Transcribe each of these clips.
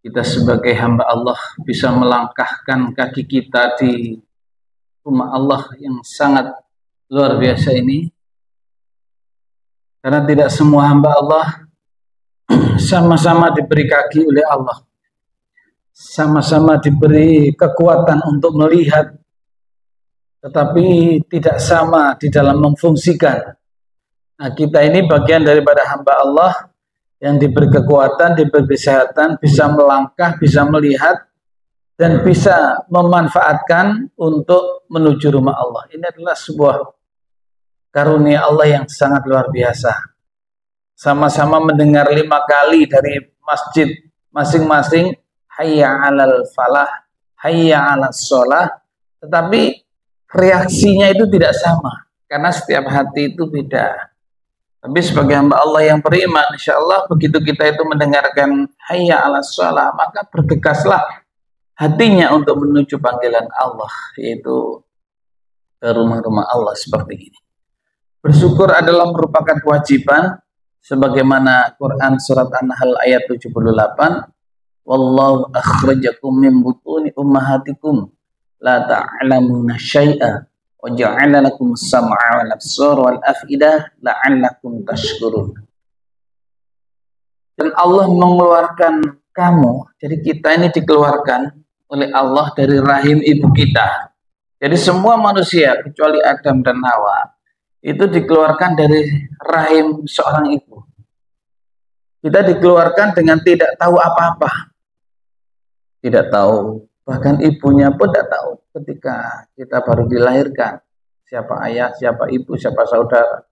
kita sebagai hamba Allah bisa melangkahkan kaki kita di rumah Allah yang sangat luar biasa ini. Karena tidak semua hamba Allah sama-sama diberi kaki oleh Allah, sama-sama diberi kekuatan untuk melihat, tetapi tidak sama di dalam memfungsikan. Nah, kita ini bagian daripada hamba Allah yang diberi kekuatan, diberi kesehatan, bisa melangkah, bisa melihat, dan bisa memanfaatkan untuk menuju rumah Allah. Ini adalah sebuah karunia Allah yang sangat luar biasa. Sama-sama mendengar 5 kali dari masjid masing-masing, hayya 'alal falah, hayya 'alas shalah, tetapi reaksinya itu tidak sama, karena setiap hati itu beda. Tapi sebagai hamba Allah yang beriman, insya Allah begitu kita itu mendengarkan hayya 'alas shalah, maka bergegaslah hatinya untuk menuju panggilan Allah, yaitu ke rumah-rumah Allah seperti ini. Bersyukur adalah merupakan kewajiban, sebagaimana Quran surat An-Nahl ayat 78, wallahu akhrajakum min butuni ummahatikum la ta'lamuna syai'a wa ja'ala lakum as-sam'a wal absara wal af'idah la'allakum tashkurun. Dan Allah mengeluarkan kamu, jadi kita ini dikeluarkan oleh Allah dari rahim ibu kita. Jadi semua manusia kecuali Adam dan Hawa itu dikeluarkan dari rahim seorang ibu. Kita dikeluarkan dengan tidak tahu apa-apa. Tidak tahu, bahkan ibunya pun tidak tahu ketika kita baru dilahirkan. Siapa ayah, siapa ibu, siapa saudara,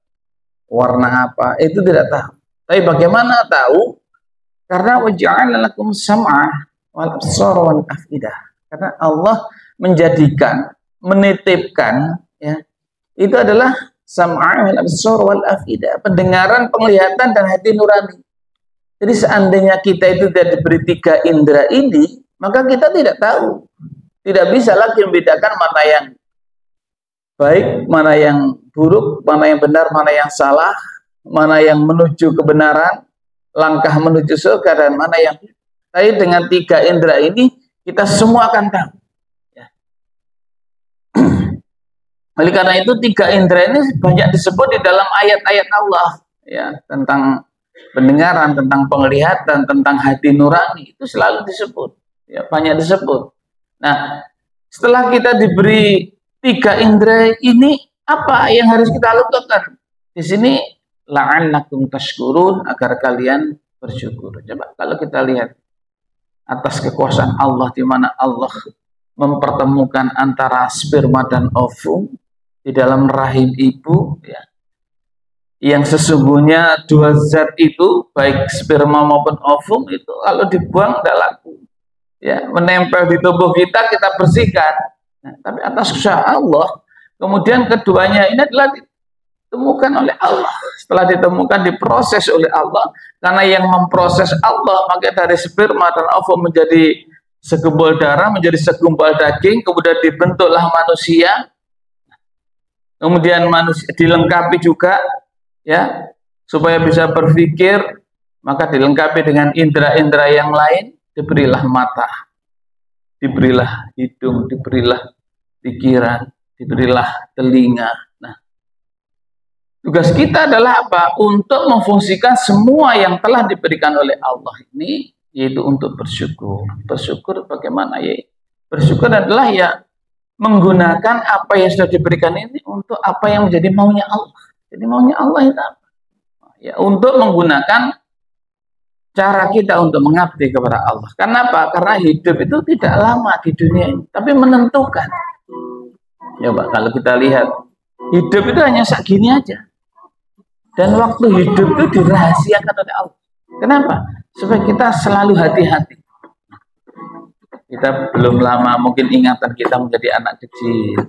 warna apa, itu tidak tahu. Tapi bagaimana tahu? Karena waja'ala lakum sam'a wal absara wal af'idah. Karena Allah menjadikan, menitipkan, ya, itu adalah sam'a wal absara wal af'idah, pendengaran, penglihatan, dan hati nurani. Jadi seandainya kita itu tidak diberi 3 indera ini, maka kita tidak tahu, tidak bisa lagi membedakan mana yang baik, mana yang buruk, mana yang benar, mana yang salah, mana yang menuju kebenaran, langkah menuju surga, dan mana yang. Tapi dengan 3 indera ini kita semua akan tahu. Ya. Oleh karena itu 3 indera ini banyak disebut di dalam ayat-ayat Allah, ya, tentang pendengaran, tentang penglihatan, tentang hati nurani, itu selalu disebut. Ya, banyak disebut. Nah, setelah kita diberi 3 indera ini, apa yang harus kita lakukan? Di sini la'allakum tashkurun, agar kalian bersyukur. Coba kalau kita lihat atas kekuasaan Allah, di mana Allah mempertemukan antara sperma dan ovum di dalam rahim ibu, ya, yang sesungguhnya 2 zat itu, baik sperma maupun ovum, itu kalau dibuang tidak laku. Ya, menempel di tubuh kita, kita bersihkan. Nah, tapi atas usaha Allah, kemudian keduanya ini adalah ditemukan oleh Allah. Setelah ditemukan, diproses oleh Allah. Karena yang memproses Allah, maka dari sperma dan ovum menjadi segumpal darah, menjadi segumpal daging, kemudian dibentuklah manusia. Kemudian manusia dilengkapi juga, ya, supaya bisa berpikir, maka dilengkapi dengan indera-indera yang lain. Diberilah mata, diberilah hidung, diberilah pikiran, diberilah telinga. Nah, tugas kita adalah apa? Untuk memfungsikan semua yang telah diberikan oleh Allah ini, yaitu untuk bersyukur. Bersyukur bagaimana? Ya, bersyukur adalah ya menggunakan apa yang sudah diberikan ini untuk apa yang menjadi maunya Allah. Jadi maunya Allah itu apa? Ya, untuk menggunakan cara kita untuk mengabdi kepada Allah. Karena apa? Karena hidup itu tidak lama di dunia ini, tapi menentukan. Ya Pak, kalau kita lihat, hidup itu hanya segini aja. Dan waktu hidup itu dirahasiakan oleh Allah. Kenapa? Supaya kita selalu hati-hati. Kita belum lama, mungkin ingatan kita menjadi anak kecil.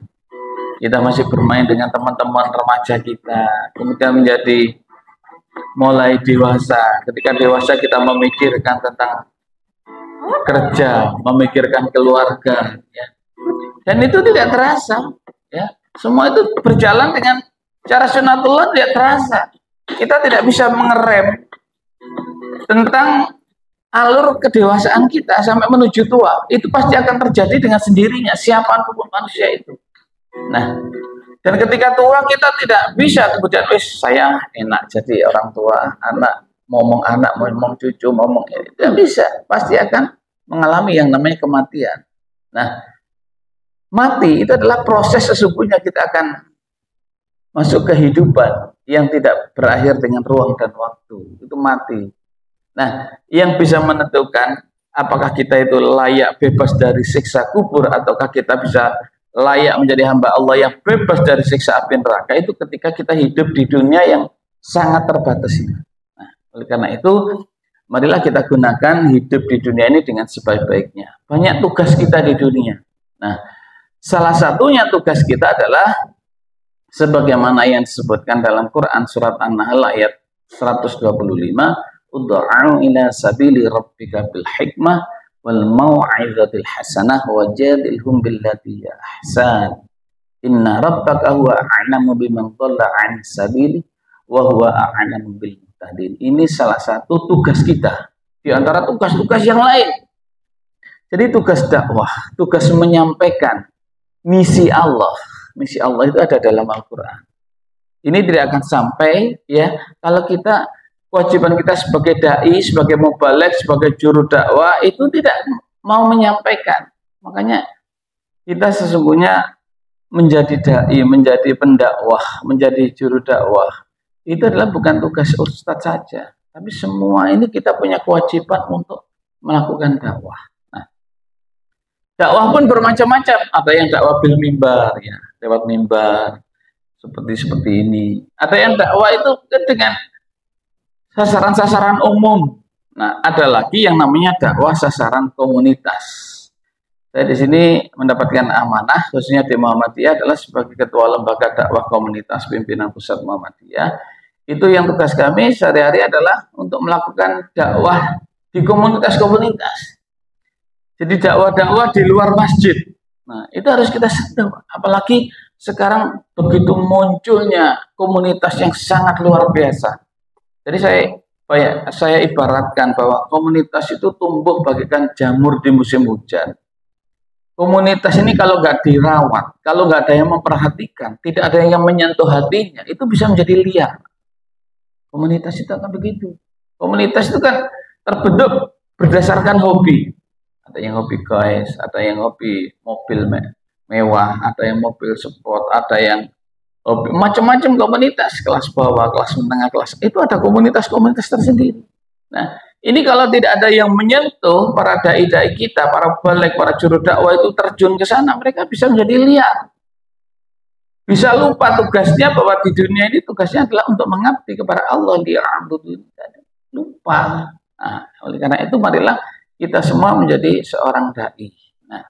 Kita masih bermain dengan teman-teman remaja kita. Kemudian menjadi mulai dewasa. Ketika dewasa kita memikirkan tentang kerja, memikirkan keluarga, ya. Dan itu tidak terasa, ya. Semua itu berjalan dengan cara sunatullah, tidak terasa. Kita tidak bisa mengerem tentang alur kedewasaan kita sampai menuju tua itu pasti akan terjadi dengan sendirinya, siapapun manusia itu. Nah, dan ketika tua kita tidak bisa kemudian saya enak jadi orang tua, anak ngomong cucu ngomong, tidak bisa, pasti akan mengalami yang namanya kematian. Nah, mati itu adalah proses sesungguhnya kita akan masuk kehidupan yang tidak berakhir dengan ruang dan waktu, itu mati. Nah, yang bisa menentukan apakah kita itu layak bebas dari siksa kubur ataukah kita bisa layak menjadi hamba Allah yang bebas dari siksa api neraka itu ketika kita hidup di dunia yang sangat terbatas ini. Nah, oleh karena itu, marilah kita gunakan hidup di dunia ini dengan sebaik-baiknya. Banyak tugas kita di dunia. Nah, salah satunya tugas kita adalah sebagaimana yang disebutkan dalam Quran surat An-Nahl ayat 125, ud'u ila sabili rabbika bil hikmah wal mau'izatil hasanah wajadilhum billati hiya ahsan inna rabbaka huwa a'lamu biman dhalla 'an sabili wa huwa a'lamu bil muhtadin. Ini salah satu tugas kita di antara tugas-tugas yang lain. Jadi tugas dakwah, tugas menyampaikan misi Allah. Misi Allah itu ada dalam Al-Quran. Ini tidak akan sampai ya kalau kita kewajiban kita sebagai dai, sebagai mubaligh, sebagai juru dakwah itu tidak mau menyampaikan. Makanya kita sesungguhnya menjadi dai, menjadi pendakwah, menjadi juru dakwah itu adalah bukan tugas ustadz saja, tapi semua ini kita punya kewajiban untuk melakukan dakwah. Nah, dakwah pun bermacam-macam. Ada yang dakwah bil mimbar, ya, lewat mimbar seperti ini. Ada yang dakwah itu dengan sasaran-sasaran umum. Nah, ada lagi yang namanya dakwah sasaran komunitas. Saya di sini mendapatkan amanah, khususnya di Muhammadiyah adalah sebagai ketua lembaga dakwah komunitas pimpinan pusat Muhammadiyah. Itu yang tugas kami sehari-hari adalah untuk melakukan dakwah di komunitas-komunitas. Jadi dakwah-dakwah di luar masjid. Nah, itu harus kita sentuh. Apalagi sekarang begitu munculnya komunitas yang sangat luar biasa. Jadi saya ibaratkan bahwa komunitas itu tumbuh bagaikan jamur di musim hujan. Komunitas ini kalau nggak dirawat, kalau nggak ada yang memperhatikan, tidak ada yang menyentuh hatinya, itu bisa menjadi liar. Komunitas itu akan begitu. Komunitas itu kan terbentuk berdasarkan hobi. Ada yang hobi guys, ada yang hobi mobil mewah, ada yang mobil sport, ada yang macam-macam komunitas, kelas bawah, kelas menengah, kelas itu ada komunitas-komunitas tersendiri. Nah, ini kalau tidak ada yang menyentuh para dai-dai kita, para balik, para juru dakwah itu terjun ke sana, mereka bisa menjadi liar. Bisa lupa tugasnya bahwa di dunia ini tugasnya adalah untuk mengabdi kepada Allah, lupa. Nah, oleh karena itu marilah kita semua menjadi seorang dai. Nah,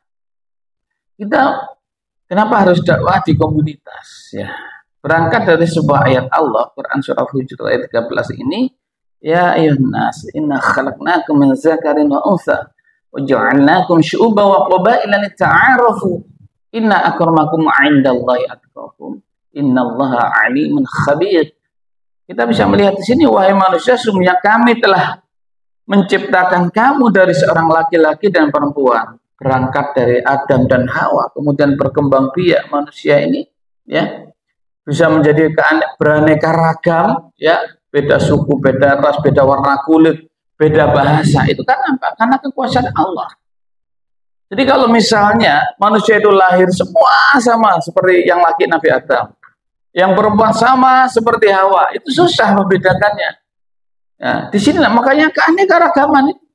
kita kenapa harus dakwah di komunitas? Ya, berangkat dari sebuah ayat Allah, Quran surah Hujurat ayat 13 ini, ya ayyuhan nas, inna khalaqnakum min dzakarin wa untha wa ja'alnakum syu'uban wa qabaila lita'arafu. Inna akramakum 'indallahi atqakum. Innallaha 'alimun khabir. Kita bisa melihat di sini, wahai manusia, sesungguhnya kami telah menciptakan kamu dari seorang laki-laki dan perempuan. Berangkat dari Adam dan Hawa, kemudian berkembang biak manusia ini, ya, bisa menjadi beraneka ragam, ya, beda suku, beda ras, beda warna kulit, beda bahasa. Itu kan apa? Karena kekuasaan Allah. Jadi kalau misalnya manusia itu lahir semua sama seperti yang laki Nabi Adam, yang perempuan sama seperti Hawa, itu susah membedakannya. Ya, di sini makanya keanekaragaman itu.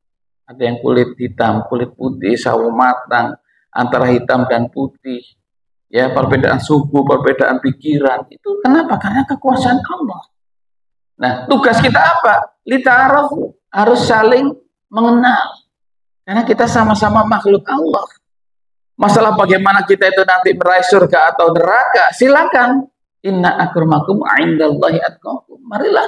Ada yang kulit hitam, kulit putih, sawo matang, antara hitam dan putih. Ya, perbedaan suku, perbedaan pikiran. Itu kenapa? Karena kekuasaan Allah. Nah, tugas kita apa? Lita'arafu, harus saling mengenal. Karena kita sama-sama makhluk Allah. Masalah bagaimana kita itu nanti meraih surga atau neraka, silakan. Inna akramakum 'indallahi atqakum. Marilah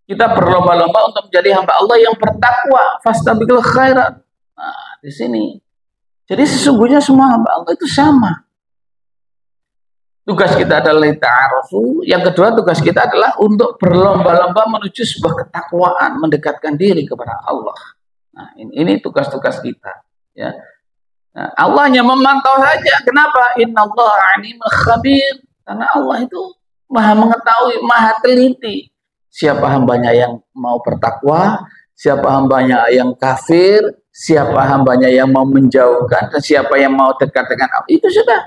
kita berlomba-lomba untuk menjadi hamba Allah yang bertakwa, fastabiqul khairat. Nah, di sini. Jadi sesungguhnya semua hamba Allah itu sama. Tugas kita adalah ta'arufu. Yang kedua, tugas kita adalah untuk berlomba-lomba menuju sebuah ketakwaan, mendekatkan diri kepada Allah. Nah, ini tugas-tugas kita. Ya. Nah, Allah hanya memantau saja. Kenapa? Innallaha alimul khabir. Karena Allah itu maha mengetahui, maha teliti. Siapa hambanya yang mau bertakwa, siapa hambanya yang kafir, siapa hambanya yang mau menjauhkan, dan siapa yang mau dekat dengan Allah. Itu sudah.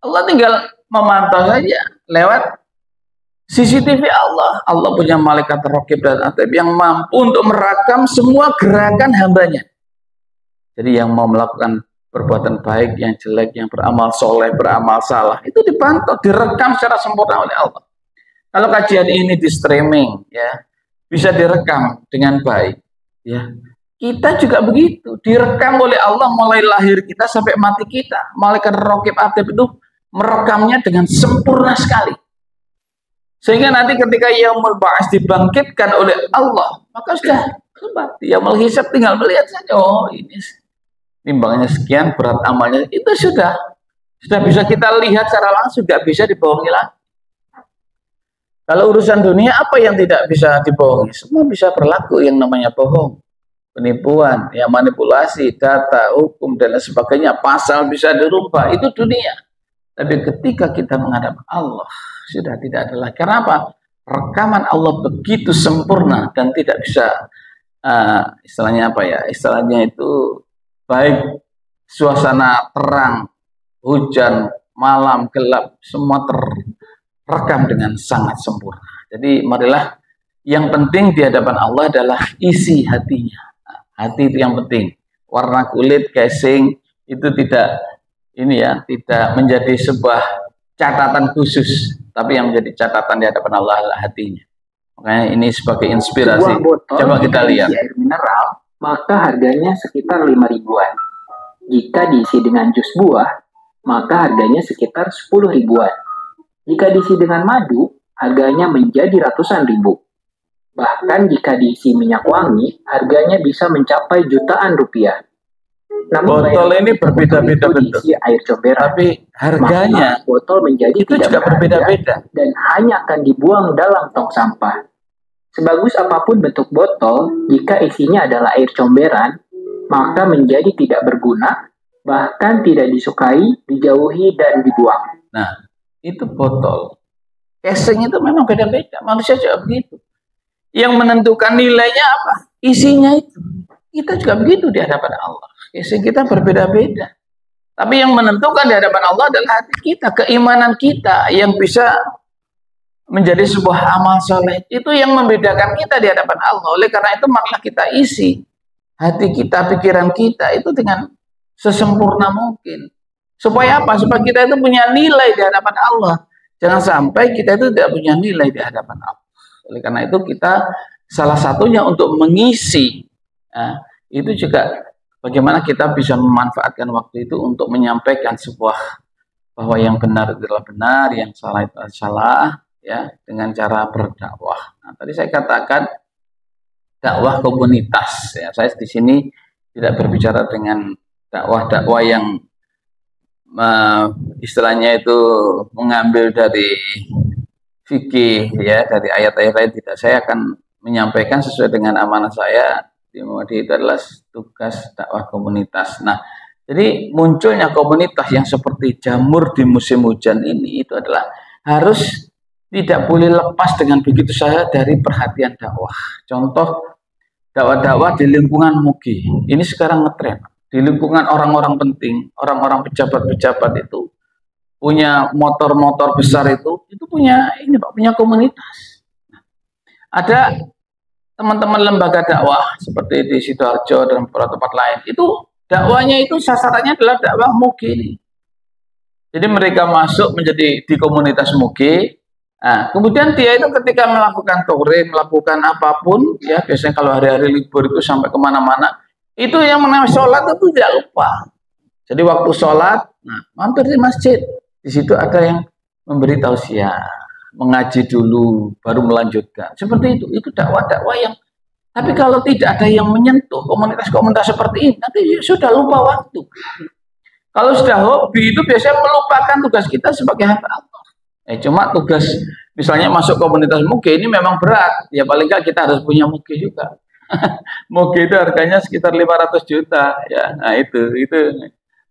Allah tinggal memantau saja lewat CCTV Allah. Allah punya malaikat raqib dan atib yang mampu untuk merekam semua gerakan hambanya. Jadi yang mau melakukan perbuatan baik, yang jelek, yang beramal soleh, beramal salah, itu dipantau, direkam secara sempurna oleh Allah. Kalau kajian ini di streaming, ya bisa direkam dengan baik. Ya, kita juga begitu, direkam oleh Allah mulai lahir kita sampai mati kita. Malaikat raqib atib itu merekamnya dengan sempurna sekali. Sehingga nanti ketika yaumul ba'ats dibangkitkan oleh Allah, maka sudah yaumul hisab tinggal melihat saja, oh ini timbangnya sekian, berat amalnya, itu sudah bisa kita lihat secara langsung, tidak bisa dibohongi lagi. Kalau urusan dunia, apa yang tidak bisa dibohongi? Semua bisa berlaku yang namanya bohong, penipuan, ya manipulasi, data, hukum, dan lain sebagainya. Pasal bisa dirubah, itu dunia. Tapi ketika kita menghadap Allah, sudah tidak ada lagi. Kenapa? Rekaman Allah begitu sempurna dan tidak bisa, istilahnya apa ya? Istilahnya itu baik suasana terang, hujan, malam, gelap, semua terekam dengan sangat sempurna. Jadi marilah, yang penting di hadapan Allah adalah isi hatinya. Hati itu yang penting. Warna kulit, casing itu tidak tidak menjadi sebuah catatan khusus, tapi yang menjadi catatan di hadapan Allah adalah hatinya. Makanya ini sebagai inspirasi. Coba kita lihat. Air mineral, maka harganya sekitar 5 ribuan. Jika diisi dengan jus buah, maka harganya sekitar 10 ribuan. Jika diisi dengan madu, harganya menjadi ratusan ribu. Bahkan jika diisi minyak wangi, harganya bisa mencapai jutaan rupiah. Namun botol ini berbeda-beda bentuk, air comberan, tapi harganya botol menjadi itu juga berbeda-beda dan hanya akan dibuang dalam tong sampah. Sebagus apapun bentuk botol, jika isinya adalah air comberan, maka menjadi tidak berguna, bahkan tidak disukai, dijauhi, dan dibuang. Nah, itu botol. Casing itu memang beda-beda, manusia juga begitu. Yang menentukan nilainya apa? Isinya itu. Kita juga begitu di hadapan Allah. Casing kita berbeda-beda. Tapi yang menentukan di hadapan Allah adalah hati kita, keimanan kita yang bisa menjadi sebuah amal soleh. Itu yang membedakan kita di hadapan Allah. Oleh karena itu marilah kita isi hati kita, pikiran kita itu dengan sesempurna mungkin. Supaya apa? Supaya kita itu punya nilai di hadapan Allah. Jangan sampai kita itu tidak punya nilai di hadapan Allah. Oleh karena itu kita salah satunya untuk mengisi, itu juga bagaimana kita bisa memanfaatkan waktu itu untuk menyampaikan sebuah bahwa yang benar adalah benar, yang salah itu salah, ya, dengan cara berdakwah. Nah, tadi saya katakan dakwah komunitas. Ya, saya di sini tidak berbicara dengan dakwah yang istilahnya itu mengambil dari fikih, ya, dari ayat-ayat lain. Tidak, saya akan menyampaikan sesuai dengan amanah saya. Di Muhammadiyah itu adalah tugas dakwah komunitas. Nah, jadi munculnya komunitas yang seperti jamur di musim hujan ini itu adalah harus tidak boleh lepas dengan begitu saja dari perhatian dakwah. Contoh dakwah-dakwah di lingkungan MUGI. Ini sekarang ngetren. Di lingkungan orang-orang penting, orang-orang pejabat-pejabat itu punya motor-motor besar itu punya ini Pak, punya komunitas. Nah, ada teman-teman lembaga dakwah seperti di Sidoarjo dan beberapa tempat lain, itu dakwahnya itu sasarannya adalah dakwah MUGI ini. Jadi mereka masuk menjadi di komunitas MUGI. Nah, kemudian dia itu ketika melakukan touring, melakukan apapun, ya biasanya kalau hari-hari libur itu sampai kemana-mana, itu yang namanya sholat itu tidak lupa. Jadi waktu sholat, nah, mampir di masjid, di situ ada yang memberi tausiah, mengaji dulu, baru melanjutkan. Seperti itu dakwah-dakwah yang, tapi kalau tidak ada yang menyentuh komunitas-komunitas seperti ini, nanti sudah lupa waktu. Kalau sudah hobi itu biasanya melupakan tugas kita sebagai hamba Allah. Cuma tugas misalnya masuk komunitas MUGI ini memang berat, ya paling nggak kita harus punya MUGI juga. Moge itu harganya sekitar 500 juta ya. Nah, itu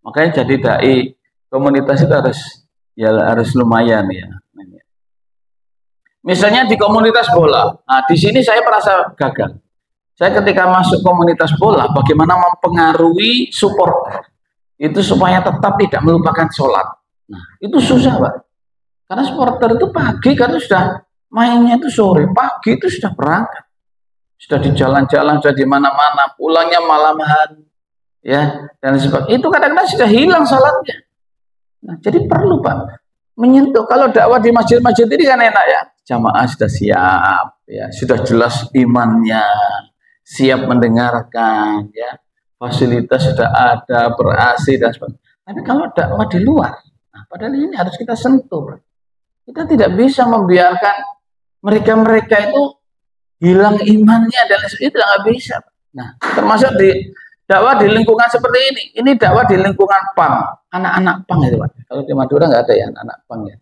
makanya jadi dai komunitas itu harus lumayan ya. Misalnya di komunitas bola. Nah, di sini saya merasa gagal. Saya ketika masuk komunitas bola, bagaimana mempengaruhi supporter itu supaya tetap tidak melupakan sholat. Nah, itu susah, Pak. Karena supporter itu pagi kan sudah mainnya itu sore, pagi itu sudah berangkat, sudah di jalan-jalan, sudah di mana-mana, pulangnya malam hari, ya dan sebagainya. Itu kadang-kadang sudah hilang sholatnya. Nah, jadi perlu Pak menyentuh. Kalau dakwah di masjid-masjid ini kan enak ya, jamaah sudah siap, ya sudah jelas imannya, siap mendengarkan, ya fasilitas sudah ada, ber-AC dan sebagainya. Tapi kalau dakwah di luar, nah, padahal ini harus kita sentuh. Kita tidak bisa membiarkan mereka itu hilang imannya dan itu nggak bisa. Nah, termasuk di dakwah di lingkungan seperti ini. Ini dakwah di lingkungan PAM, anak-anak PAM itu Pak. Kalau di Madura nggak ada ya anak-anak PAM ya.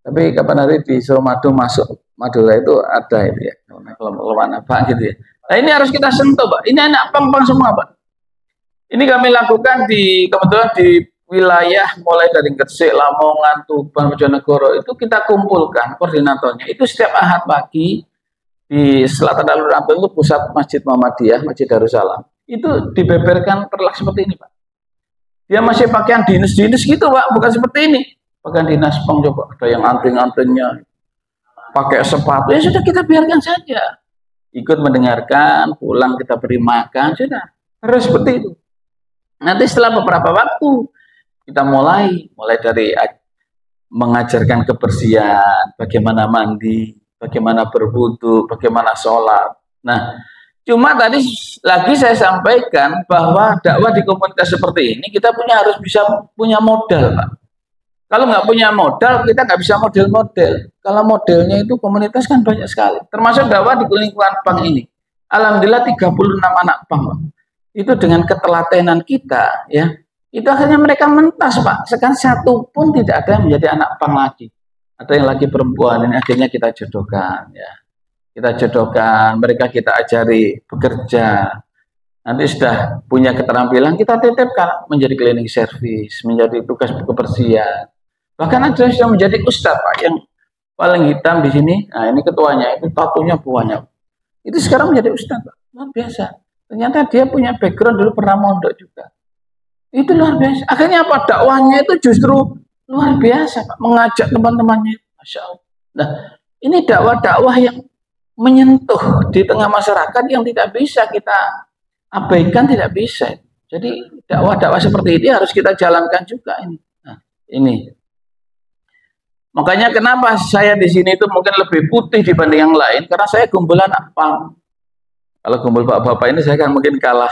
Tapi kapan hari di Suramadu masuk Madura itu ada itu ya. Kalau anak Pak gitu ya. Nah ini harus kita sentuh Pak. Ini anak PAM semua Pak. Ini kami lakukan kebetulan di wilayah mulai dari Gresik, Lamongan, Tuban, Bojonegoro itu kita kumpulkan koordinatornya. Itu setiap Ahad pagi di Selatan Alur Ampel itu pusat Masjid Muhammadiyah, Masjid Darussalam. Itu dibeberkan perlak seperti ini, Pak. Dia masih pakaian dinas-dinas gitu, Pak, bukan seperti ini. Pakaian dinas Pang coba ada yang anting-antingnya, pakai sepatu, ya sudah kita biarkan saja. Ikut mendengarkan, pulang kita beri makan, sudah. Harus seperti itu. Nanti setelah beberapa waktu kita mulai dari mengajarkan kebersihan, bagaimana mandi, bagaimana berwudu, bagaimana sholat. Nah, cuma tadi lagi saya sampaikan bahwa dakwah di komunitas seperti ini kita harus bisa punya modal, Pak. Kalau nggak punya modal, kita nggak bisa model-model. Kalau modelnya itu komunitas kan banyak sekali, termasuk dakwah di lingkungan PAM ini. Alhamdulillah 36 anak PAM, Pak. Itu dengan ketelatenan kita, ya, itu akhirnya mereka mentas Pak. Sekarang satu pun tidak ada yang menjadi anak PAM lagi. Ada yang lagi perempuan, ini akhirnya kita jodohkan, ya. Kita jodohkan, mereka kita ajari bekerja. Nanti sudah punya keterampilan, kita titipkan menjadi cleaning service, menjadi tugas kebersihan. Bahkan ada yang sudah menjadi ustadz Pak, yang paling hitam di sini. Nah ini ketuanya, itu tatunya banyak. Itu sekarang menjadi ustadz Pak, luar biasa. Ternyata dia punya background dulu pernah mondok juga. Itu luar biasa. Akhirnya apa? Dakwahnya itu justru luar biasa, Pak. Mengajak teman-temannya. Masya Allah. Nah, ini dakwah-dakwah yang menyentuh di tengah masyarakat yang tidak bisa kita abaikan, tidak bisa. Jadi dakwah-dakwah seperti ini harus kita jalankan juga ini. Nah, ini. Makanya kenapa saya di sini itu mungkin lebih putih dibanding yang lain, karena saya kumpulan apa? Kalau kumpul bapak-bapak ini saya kan mungkin kalah,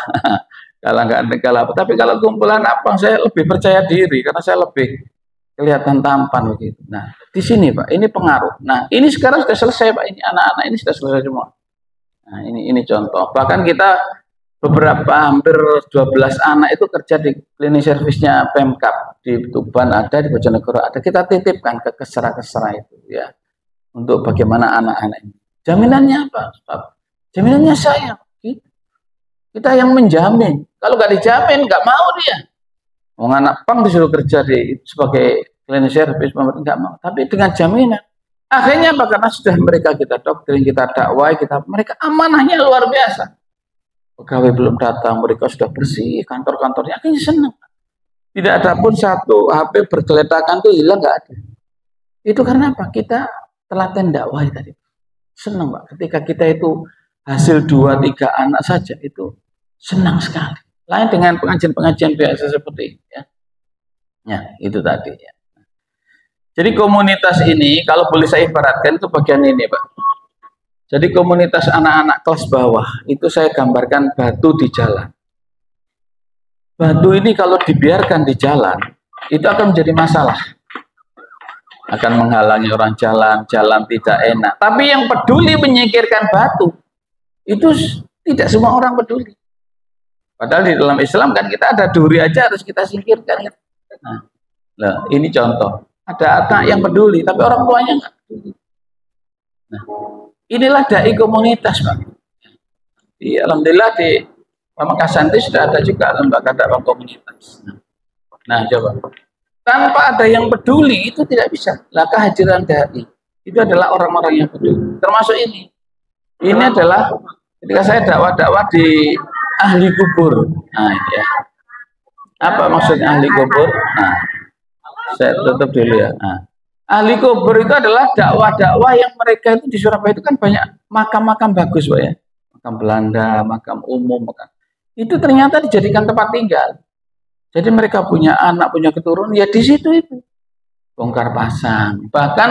kalah. Tapi kalau kumpulan abang saya lebih percaya diri karena saya lebih kelihatan tampan begitu. Nah di sini Pak, ini pengaruh. Nah ini sekarang sudah selesai Pak, ini anak-anak ini sudah selesai semua. Nah ini contoh. Bahkan kita beberapa hampir 12 anak itu kerja di cleaning service-nya Pemkab di Tuban ada, di Bojonegoro ada. Kita titipkan ke kesera-kesera itu ya untuk bagaimana anak-anak ini. Jaminannya apa? Jaminannya saya. Kita yang menjamin. Kalau nggak dijamin, nggak mau dia. Mau anak PAM disuruh kerja sebagai cleaning service, nggak mau. Tapi dengan jaminan. Akhirnya apa? Karena sudah mereka kita doktrin, kita dakwah, mereka amanahnya luar biasa. Pegawai belum datang, mereka sudah bersih, kantor-kantornya akhirnya senang. Tidak ada pun satu HP bergeletakan tuh hilang, nggak ada. Itu karena apa? Kita telaten dakwah tadi. Senang Pak. Ketika kita itu hasil 2-3 anak saja itu senang sekali. Lain dengan pengajian-pengajian biasa seperti ini ya. Ya, itu tadi ya. Jadi komunitas ini kalau boleh saya ibaratkan itu bagian ini, Pak. Jadi komunitas anak-anak kelas bawah itu saya gambarkan batu di jalan. Batu ini kalau dibiarkan di jalan itu akan menjadi masalah. Akan menghalangi orang jalan tidak enak. Tapi yang peduli menyingkirkan batu itu tidak semua orang peduli. Padahal di dalam Islam kan kita ada duri aja harus kita singkirkan. Nah, ini contoh. Ada anak yang peduli, tapi orang tuanya nggak peduli. Nah, inilah dai komunitas, Pak. Alhamdulillah di Pamekasan itu sudah ada juga lembaga dakwah komunitas. Nah, coba. Tanpa ada yang peduli itu tidak bisa. Lah kehadiran dai itu adalah orang-orang yang peduli. Termasuk ini. Ini adalah ketika saya dakwah-dakwah di ahli kubur. Nah, ini ya. Apa maksudnya ahli kubur? Nah, saya tutup dulu ya. Nah, ahli kubur itu adalah dakwah-dakwah yang mereka itu di Surabaya itu kan banyak makam-makam bagus, Pak ya. Makam Belanda, makam umum, makam. Itu ternyata dijadikan tempat tinggal. Jadi mereka punya anak, punya keturunan, ya di situ itu. Bongkar pasang. Bahkan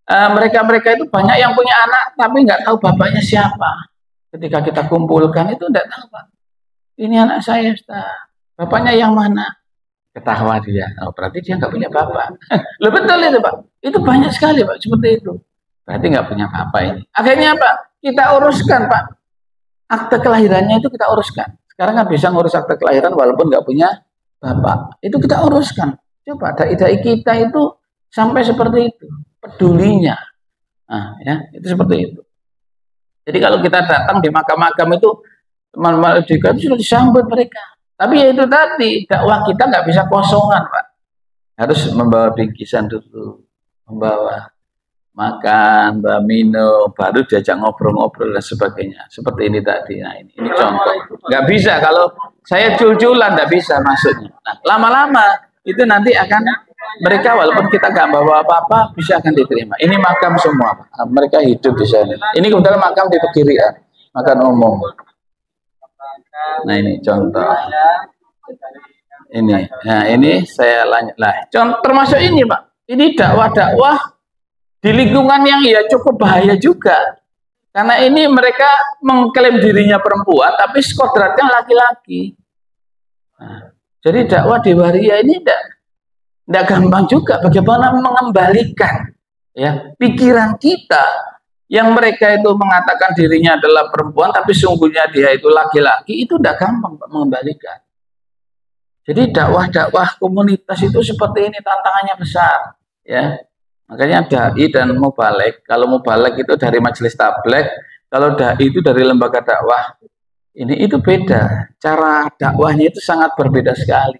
mereka-mereka itu banyak yang punya anak, tapi nggak tahu bapaknya siapa. Ketika kita kumpulkan itu nggak tahu, Pak. Ini anak saya, Ustaz. Bapaknya yang mana? Ketawa dia. Oh, berarti dia nggak punya bapak. Loh, betul itu, Pak. Itu banyak sekali, Pak, seperti itu. Berarti nggak punya bapak ini. Akhirnya apa? Kita uruskan, Pak. Akte kelahirannya itu kita uruskan. Sekarang kan bisa ngurus akte kelahiran walaupun nggak punya bapak. Itu kita uruskan. Coba dai-dai kita itu sampai seperti itu. Pedulinya. Nah, ya, itu seperti itu. Jadi kalau kita datang di makam-makam itu, teman-teman LDK itu sudah disambut mereka. Tapi ya itu tadi, dakwah kita nggak bisa kosongan, Pak. Harus membawa bingkisan dulu, membawa makan, bawa minum, baru diajak ngobrol-ngobrol dan sebagainya. Seperti ini tadi. Nah, ini contoh. Nggak bisa kalau saya cul-culan, nggak bisa maksudnya. Nah, lama-lama itu nanti akan mereka walaupun kita nggak bawa apa-apa bisa akan diterima. Ini makam semua, Pak. Mereka hidup di sana. Ini kebetulan makam di Pegirian, makam umum. Nah, ini contoh. Ini, nah ini saya lanjut lah. Contoh termasuk ini, Pak. Ini dakwah-dakwah di lingkungan yang ya cukup bahaya juga. Karena ini mereka mengklaim dirinya perempuan, tapi kodratnya laki-laki. Nah, jadi dakwah di waria ini tidak gampang juga. Bagaimana mengembalikan ya pikiran kita yang mereka itu mengatakan dirinya adalah perempuan, tapi sungguhnya dia itu laki-laki, itu tidak gampang, Pak, mengembalikan. Jadi dakwah-dakwah komunitas itu seperti ini, tantangannya besar, ya. Makanya dai dan mubalek, kalau mubalek itu dari majelis tablek, kalau dai itu dari lembaga dakwah. Ini itu beda, cara dakwahnya itu sangat berbeda sekali.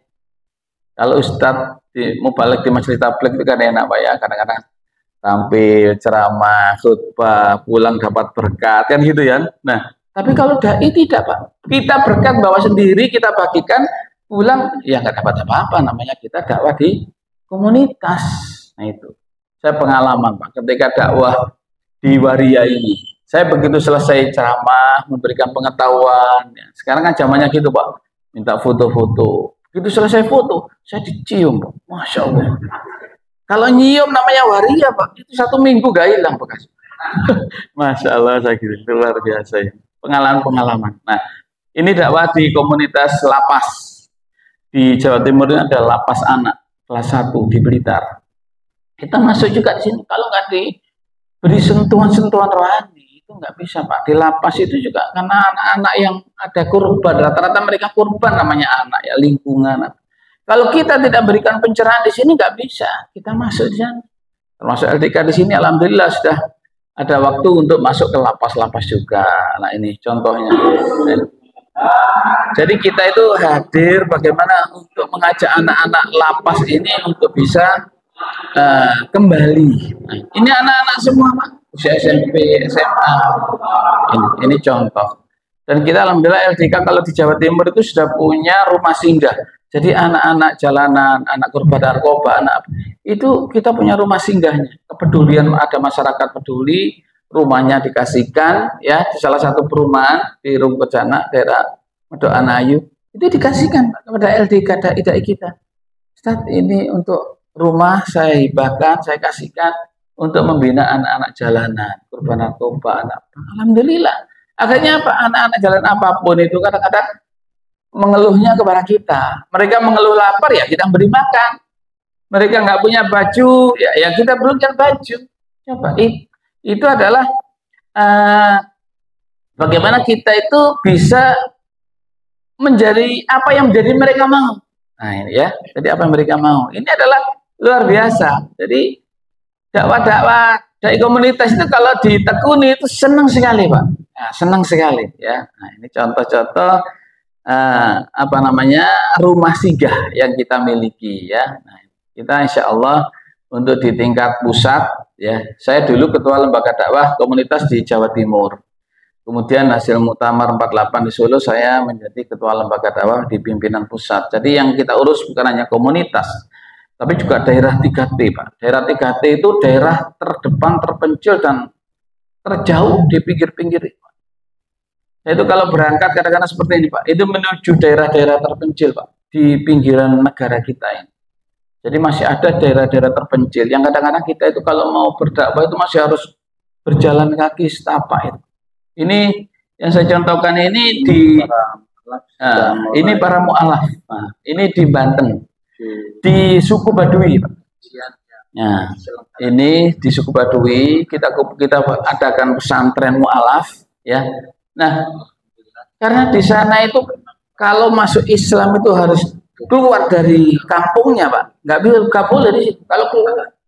Kalau ustadz di mubalek di majelis tablek itu kan enak, Pak ya, kadang-kadang tampil ceramah, khutbah, pulang dapat berkat kan gitu ya. Nah, tapi kalau dai tidak, Pak. Kita berkat bawa sendiri, kita bagikan, pulang ya nggak dapat apa-apa, namanya kita dakwah di komunitas. Nah itu. Saya pengalaman, Pak, ketika dakwah di waria ini. Saya begitu selesai ceramah, memberikan pengetahuan. Ya. Sekarang kan zamannya gitu, Pak. Minta foto-foto. Begitu selesai foto, saya dicium, Pak. Masya Allah. Kalau nyium namanya waria, Pak. Itu 1 minggu gak hilang bekas. Masya Allah, saya gitu. Luar biasa ya. Pengalaman-pengalaman. Nah, ini dakwah di komunitas lapas. Di Jawa Timur ini ada lapas anak. Kelas 1 di Blitar. Kita masuk juga di sini. Kalau nggak diberi sentuhan-sentuhan rohani, itu nggak bisa, Pak. Di lapas itu juga karena anak-anak yang ada korban. Rata-rata mereka korban namanya anak, ya lingkungan. Kalau kita tidak berikan pencerahan di sini nggak bisa, kita masuk di sana. Termasuk LDK di sini, alhamdulillah sudah ada waktu untuk masuk ke lapas-lapas juga. Nah ini contohnya. Jadi kita itu hadir bagaimana untuk mengajak anak-anak lapas ini untuk bisa kembali. Nah, ini anak-anak semua, Pak. Usia SMP, SMA. Ini contoh. Dan kita alhamdulillah LDK kalau di Jawa Timur itu sudah punya rumah singgah. Jadi anak-anak jalanan, anak korban narkoba, anak itu kita punya rumah singgahnya. Kepedulian, ada masyarakat peduli, rumahnya dikasihkan ya di salah satu perumahan di Rum Kejana, daerah Medok Anayu. Itu dikasihkan kepada LDK dai kita. Ustaz, ini untuk rumah saya hibahkan, saya kasihkan untuk membina anak-anak jalanan, korban narkoba, anak. Alhamdulillah. Akhirnya apa? Anak-anak jalan apapun itu kadang-kadang mengeluhnya kepada kita. Mereka mengeluh lapar, ya kita beri makan. Mereka nggak punya baju, ya kita berikan baju. Coba itu adalah bagaimana kita itu bisa menjadi apa yang menjadi mereka mau. Nah ini ya, jadi apa yang mereka mau. Ini adalah luar biasa. Jadi dakwah-dakwah dari komunitas itu kalau ditekuni itu senang sekali, Pak. Nah, senang sekali ya. Nah, ini contoh-contoh apa namanya rumah singgah yang kita miliki ya. Nah, kita insya Allah untuk di tingkat pusat ya. Saya dulu ketua lembaga dakwah komunitas di Jawa Timur. Kemudian hasil Muktamar 48 di Solo, saya menjadi ketua lembaga dakwah di pimpinan pusat. Jadi yang kita urus bukan hanya komunitas, tapi juga daerah 3T, Pak. Daerah 3T itu daerah terdepan, terpencil, dan terjauh di pinggir-pinggir. Nah, itu kalau berangkat kadang-kadang seperti ini, Pak. Itu menuju daerah-daerah terpencil, Pak, di pinggiran negara kita ini. Jadi masih ada daerah-daerah terpencil yang kadang-kadang kita itu kalau mau berdakwah itu masih harus berjalan kaki setapak itu. Ini yang saya contohkan ini di ini para mu'alaf. Nah, ini di Banten, di suku Baduy, Pak. Nah, ini di suku Baduy kita adakan pesantren mu'alaf ya. Nah, karena di sana itu kalau masuk Islam itu harus keluar dari kampungnya, Pak. Nggak boleh di situ. Kalau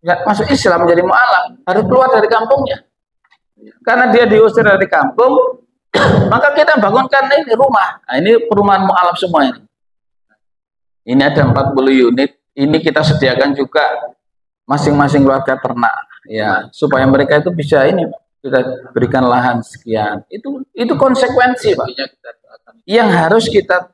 nggak masuk Islam menjadi mu'alaf harus keluar dari kampungnya. Karena dia diusir dari kampung, maka kita bangunkan ini rumah. Nah, ini perumahan mu'alaf semua ini. Ini ada 40 unit. Ini kita sediakan juga masing-masing keluarga ternak, ya, supaya mereka itu bisa ini, kita berikan lahan sekian. Itu konsekuensi, Pak, yang harus kita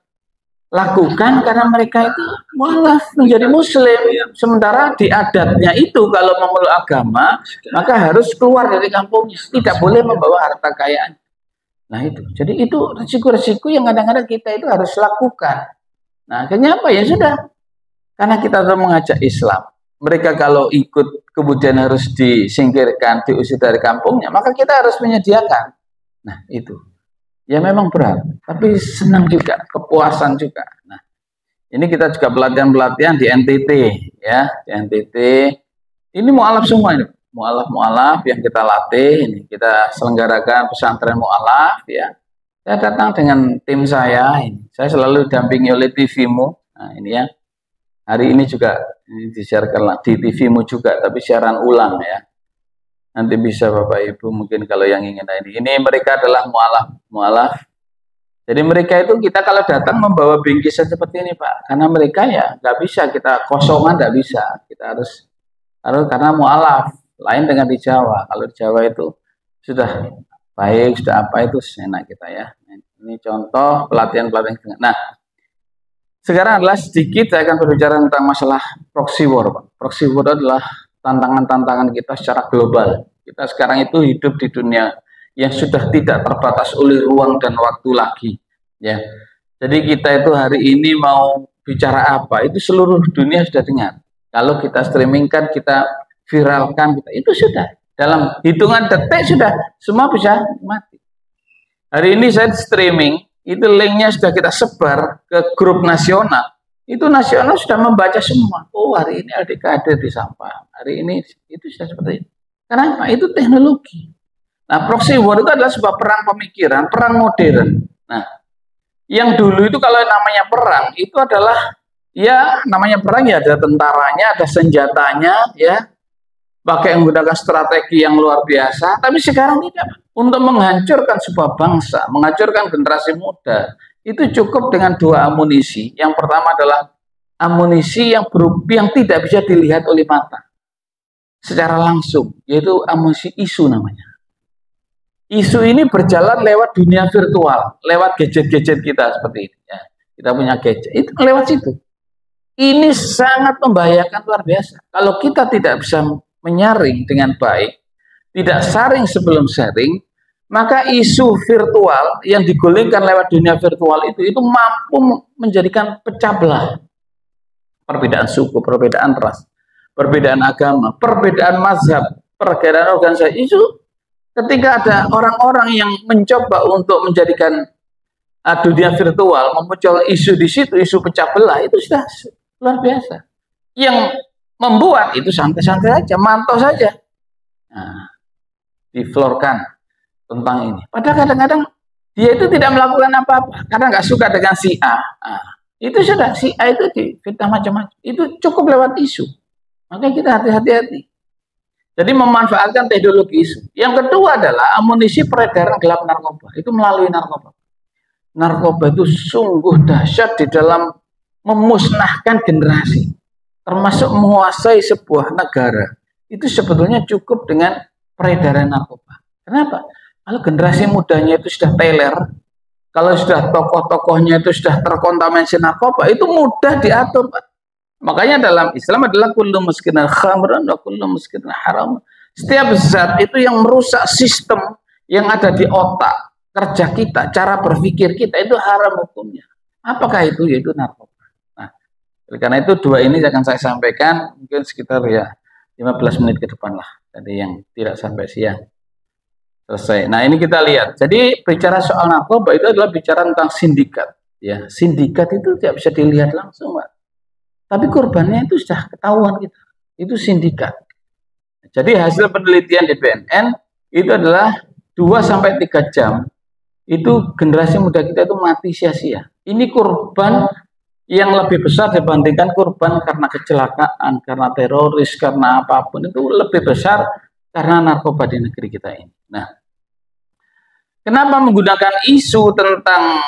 lakukan karena mereka itu mu'alaf menjadi muslim. Sementara di adatnya itu kalau memeluk agama maka harus keluar dari kampungnya, tidak boleh membawa harta kekayaan. Nah itu, jadi itu risiko-risiko yang kadang-kadang kita itu harus lakukan. Nah akhirnya apa ya sudah, karena kita sudah mengajak Islam, mereka kalau ikut kemudian harus disingkirkan, diusir dari kampungnya, maka kita harus menyediakan. Nah itu ya memang berat, tapi senang juga, kepuasan juga. Nah, ini kita juga pelatihan-pelatihan di NTT, ya, di NTT. Ini mu'alaf semua ini, mu'alaf yang kita latih. Ini kita selenggarakan pesantren mu'alaf, ya. Saya datang dengan tim saya, ini. Saya selalu didampingi oleh TVmu. Nah, ini ya. Hari ini juga ini disiarkan di TVmu juga, tapi siaran ulang ya. Nanti bisa Bapak Ibu mungkin kalau yang ingin ini. Ini mereka adalah mu'alaf. Jadi mereka itu kita kalau datang membawa bingkisan seperti ini, Pak. Karena mereka ya nggak bisa kita kosongan, nggak bisa. Kita harus karena mu'alaf. Lain dengan di Jawa. Kalau di Jawa itu sudah baik, sudah apa itu enak kita ya. Ini contoh pelatihan-pelatihan. Nah, sekarang adalah sedikit saya akan berbicara tentang masalah proxy war, Pak. Proxy war adalah tantangan-tantangan kita secara global. Kita sekarang itu hidup di dunia yang sudah tidak terbatas oleh ruang dan waktu lagi, ya. Jadi kita itu hari ini mau bicara apa, itu seluruh dunia sudah dengar. Kalau kita streamingkan, kita viralkan, itu sudah dalam hitungan detik sudah semua bisa mati. Hari ini saya streaming, itu linknya sudah kita sebar ke grup nasional. Itu nasional sudah membaca semua. Oh, hari ini LDK ada di Sampang. Hari ini itu sudah seperti itu. Kenapa? Itu teknologi. Nah, proxy war itu adalah sebuah perang pemikiran, perang modern. Nah, yang dulu itu kalau namanya perang itu adalah ya namanya perang ya ada tentaranya, ada senjatanya, ya. Pakai menggunakan strategi yang luar biasa. Tapi sekarang tidak. Untuk menghancurkan sebuah bangsa, menghancurkan generasi muda, itu cukup dengan dua amunisi. Yang pertama adalah amunisi yang tidak bisa dilihat oleh mata secara langsung, yaitu amunisi isu namanya. Isu ini berjalan lewat dunia virtual, lewat gadget-gadget kita seperti ini. Ya. Kita punya gadget, itu lewat situ. Ini sangat membahayakan luar biasa. Kalau kita tidak bisa menyaring dengan baik, tidak saring sebelum sharing, maka isu virtual yang digulingkan lewat dunia virtual itu mampu menjadikan pecah belah. Perbedaan suku, perbedaan ras, perbedaan agama, perbedaan mazhab, perbedaan organisasi. Itu ketika ada orang-orang yang mencoba untuk menjadikan dunia virtual, memuncul isu di situ, isu pecah belah, itu sudah luar biasa. Yang membuat itu santai-santai saja, mantau saja. Nah, diflorkan tentang ini. Padahal kadang-kadang dia itu tidak melakukan apa-apa karena nggak suka dengan si A. Nah, itu sudah si A itu difitnah macam-macam. Itu cukup lewat isu. Makanya kita hati-hati. Jadi memanfaatkan teknologi isu. Yang kedua adalah amunisi peredaran gelap narkoba. Itu melalui narkoba. narkoba itu sungguh dahsyat di dalam memusnahkan generasi, termasuk menguasai sebuah negara. Itu sebetulnya cukup dengan peredaran narkoba. Kenapa? Kalau generasi mudanya itu sudah teler, kalau sudah tokoh-tokohnya itu sudah terkontaminasi narkoba, itu mudah diatur, Pak. Makanya dalam Islam adalah kullu muskirin khamran wa kullu muskirin haram. Setiap zat itu yang merusak sistem yang ada di otak, kerja kita, cara berpikir kita, itu haram hukumnya. Apakah itu? Yaitu narkoba. Nah, karena itu dua ini akan saya sampaikan mungkin sekitar ya 15 menit ke depan lah, tadi yang tidak sampai siang selesai. Nah, ini kita lihat. Jadi bicara soal narkoba itu adalah bicara tentang sindikat. Ya, sindikat itu tidak bisa dilihat langsung, Pak. Tapi korbannya itu sudah ketahuan kita. Itu sindikat. Jadi hasil penelitian di BNN itu adalah 2-3 jam itu generasi muda kita itu mati sia-sia. Ini korban yang lebih besar dibandingkan korban karena kecelakaan, karena teroris, karena apapun, itu lebih besar karena narkoba di negeri kita ini. Nah, kenapa menggunakan isu tentang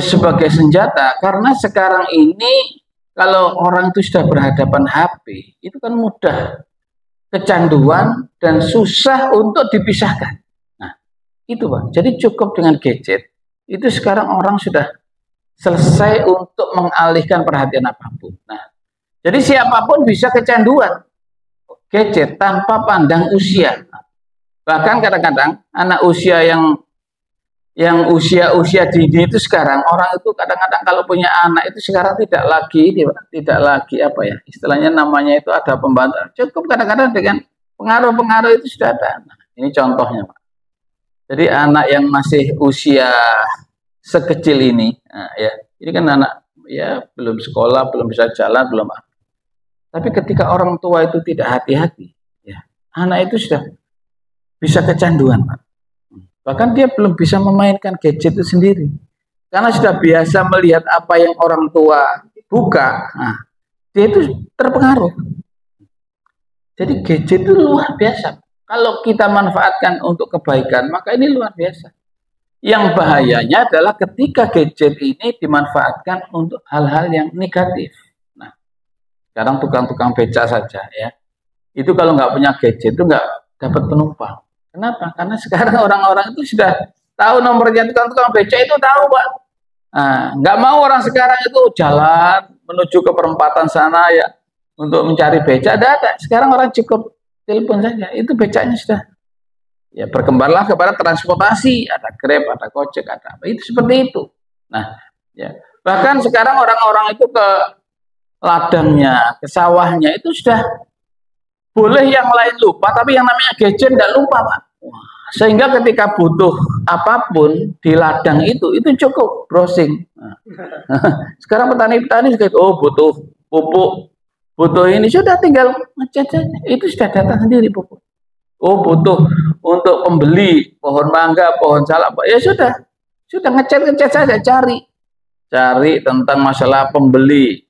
sebagai senjata? Karena sekarang ini kalau orang itu sudah berhadapan HP, itu kan mudah kecanduan dan susah untuk dipisahkan. Nah, itu Pak. Jadi cukup dengan gadget. Itu sekarang orang sudah selesai untuk mengalihkan perhatian apapun. Nah, jadi siapapun bisa kecanduan gadget tanpa pandang usia. Bahkan kadang-kadang anak usia yang usia dini itu sekarang orang itu kadang-kadang kalau punya anak itu sekarang tidak lagi apa ya istilahnya namanya itu ada pembantu, cukup kadang-kadang dengan pengaruh-pengaruh itu sudah ada. Nah, ini contohnya Pak. Jadi anak yang masih usia sekecil ini, nah, ya ini kan anak ya belum sekolah, belum bisa jalan, belum apa. Tapi ketika orang tua itu tidak hati-hati, ya anak itu sudah bisa kecanduan Pak. Bahkan dia belum bisa memainkan gadget itu sendiri. Karena sudah biasa melihat apa yang orang tua buka, nah, dia itu terpengaruh. Jadi gadget itu luar biasa. Kalau kita manfaatkan untuk kebaikan, maka ini luar biasa. Yang bahayanya adalah ketika gadget ini dimanfaatkan untuk hal-hal yang negatif. Nah, sekarang tukang-tukang beca saja ya. Itu kalau nggak punya gadget itu nggak dapat penumpang. Kenapa? Karena sekarang orang-orang itu sudah tahu nomornya tukang-tukang beca itu tahu Pak. Nah, nggak mau orang sekarang itu jalan menuju ke perempatan sana ya untuk mencari beca. Ada. Sekarang orang cukup telepon saja, itu becanya sudah ya berkembanglah kepada transportasi, ada Grab, ada Gojek, ada apa. Itu seperti itu. Nah, ya bahkan sekarang orang-orang itu ke ladangnya, ke sawahnya itu sudah boleh yang lain lupa, tapi yang namanya gadget tidak lupa Pak. Sehingga ketika butuh apapun di ladang itu cukup browsing. Nah. Sekarang petani-petani juga butuh pupuk, butuh ini sudah tinggal ngecek saja. Itu sudah datang sendiri pupuk. Butuh untuk pembeli pohon mangga, pohon salak, ya sudah ngecek saja, cari tentang masalah pembeli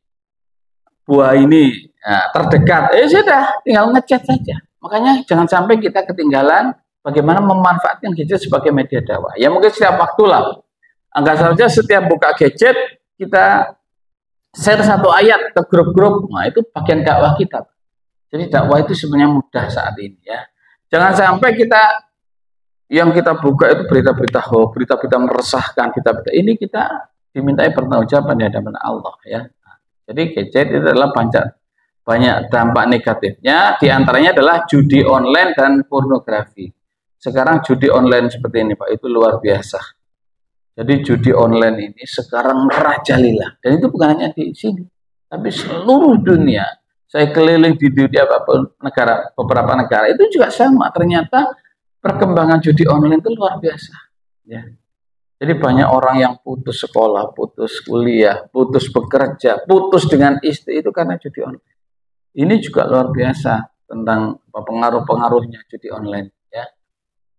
buah ini. Nah, terdekat, sudah tinggal ngechat saja. Makanya jangan sampai kita ketinggalan bagaimana memanfaatkan gadget sebagai media dakwah. Ya mungkin setiap waktu lah. Anggap saja setiap buka gadget kita share satu ayat ke grup-grup. Nah, itu bagian dakwah kita. Jadi dakwah itu sebenarnya mudah saat ini ya. Jangan sampai kita yang kita buka itu berita-berita hoax, berita-berita meresahkan, ini kita dimintai pertanggungjawaban di hadapan Allah ya. Jadi gadget itu adalah banyak dampak negatifnya, diantaranya adalah judi online dan pornografi. Sekarang judi online seperti ini Pak, itu luar biasa. Jadi judi online ini sekarang merajalela, dan itu bukan hanya di sini, tapi seluruh dunia. Saya keliling di dunia beberapa negara itu juga sama. Ternyata perkembangan judi online itu luar biasa. Ya. Jadi banyak orang yang putus sekolah, putus kuliah, putus bekerja, putus dengan istri itu karena judi online. Ini juga luar biasa tentang pengaruh-pengaruhnya judi online ya.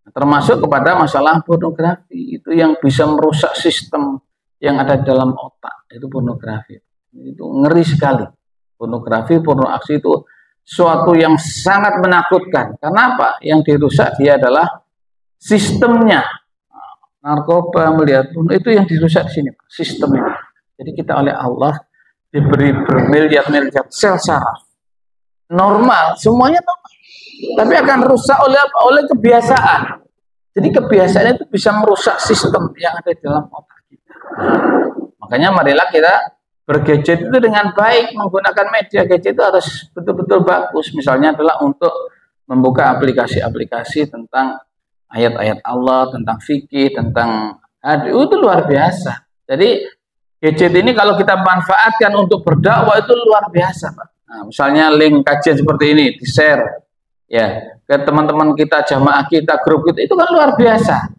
Termasuk kepada masalah pornografi, itu yang bisa merusak sistem yang ada dalam otak, itu pornografi. Itu ngeri sekali. Pornografi, pornoaksi itu suatu yang sangat menakutkan. Kenapa? Yang dirusak dia adalah sistemnya. narkoba, melihat bunuh, itu yang dirusak di sini, sistem ini. Jadi kita oleh Allah diberi bermiliar-miliar sel saraf. Normal, semuanya normal. Tapi akan rusak oleh kebiasaan. Jadi kebiasaan itu bisa merusak sistem yang ada di dalam otak kita. Makanya marilah kita bergadget itu dengan baik, menggunakan media gadget itu harus betul-betul bagus. Misalnya adalah untuk membuka aplikasi-aplikasi tentang ayat-ayat Allah, tentang fikih, tentang hadis, itu luar biasa. Jadi gadget ini kalau kita manfaatkan untuk berdakwah itu luar biasa, Pak. Nah, misalnya link kajian seperti ini di-share ya ke teman-teman kita, jamaah kita, grup kita, itu kan luar biasa.